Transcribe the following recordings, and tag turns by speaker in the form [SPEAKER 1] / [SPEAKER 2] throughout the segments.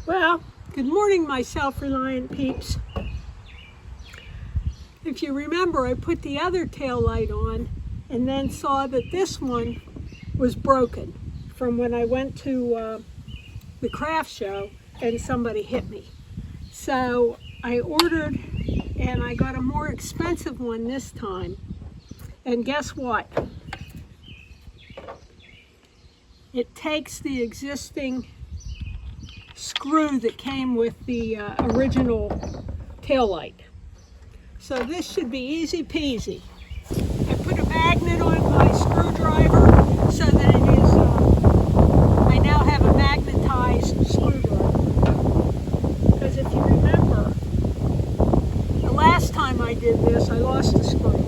[SPEAKER 1] Well, good morning, my self-reliant peeps. If you remember, I put the other tail light on and then saw that this one was broken from when I went to the craft show and somebody hit me. So I ordered and I got a more expensive one this time. And guess what? It takes the existing screw that came with the original tail light. So this should be easy peasy. I put a magnet on my screwdriver so that it is, I now have a magnetized screwdriver. Because if you remember, the last time I did this, I lost a screw.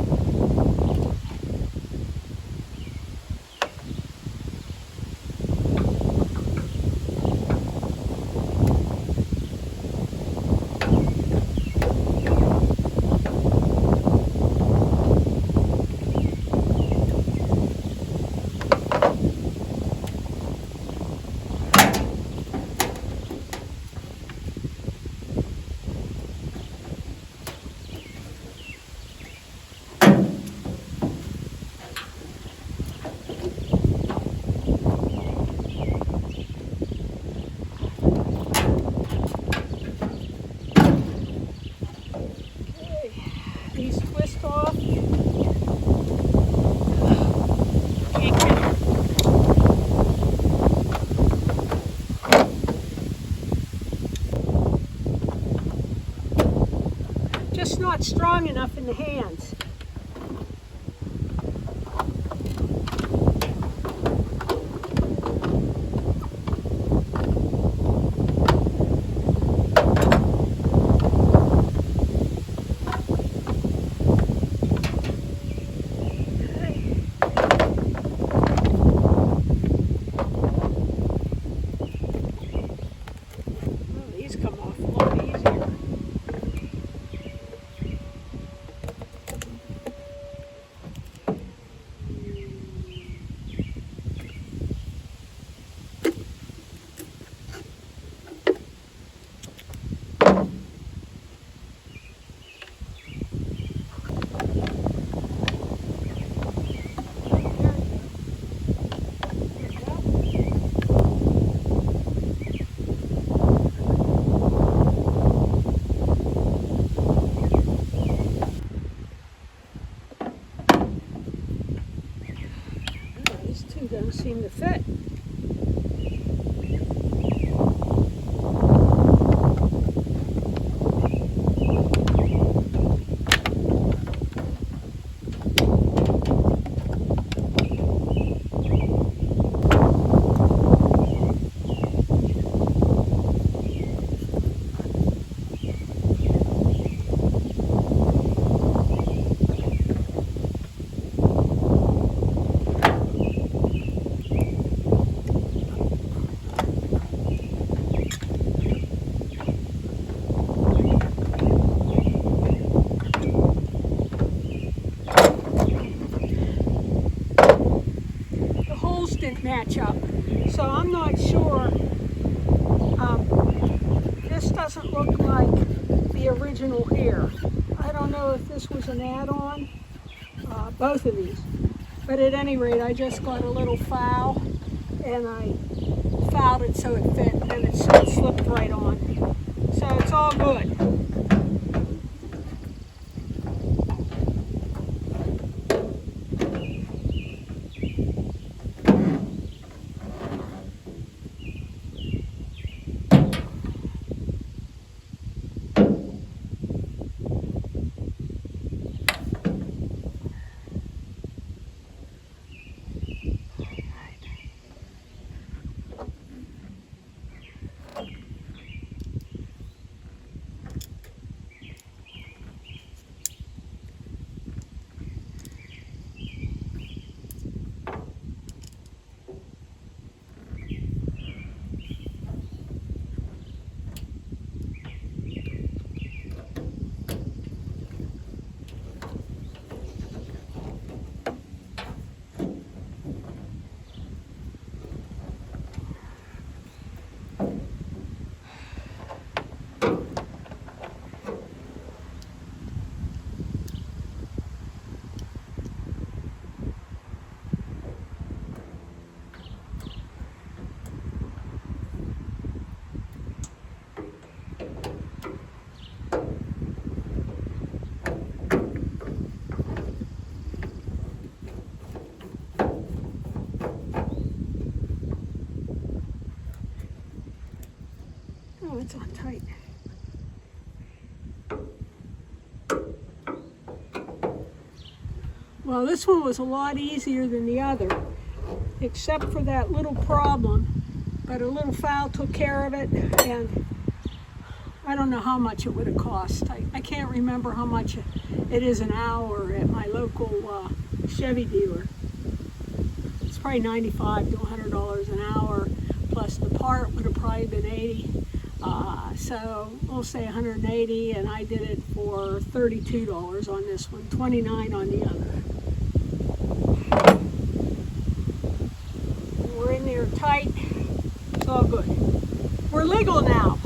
[SPEAKER 1] These twist off. Can't get them. Just not strong enough in the hands. These come off a lot easier. These two don't seem to fit. Didn't match up, so I'm not sure. This doesn't look like the original here. I don't know if this was an add-on, both of these, but at any rate I just got a little foul and I fouled it so it fit and it slipped right on, so it's all good. Oh, it's on tight. Well, this one was a lot easier than the other, except for that little problem. But a little foul took care of it, and I don't know how much it would have cost. I can't remember how much it is an hour at my local Chevy dealer. It's probably $95 to $100 an hour, plus the part would have probably been $80. So we'll say $180, and I did it for $32 on this one, $29 on the other. We're in there tight. It's all good. We're legal now.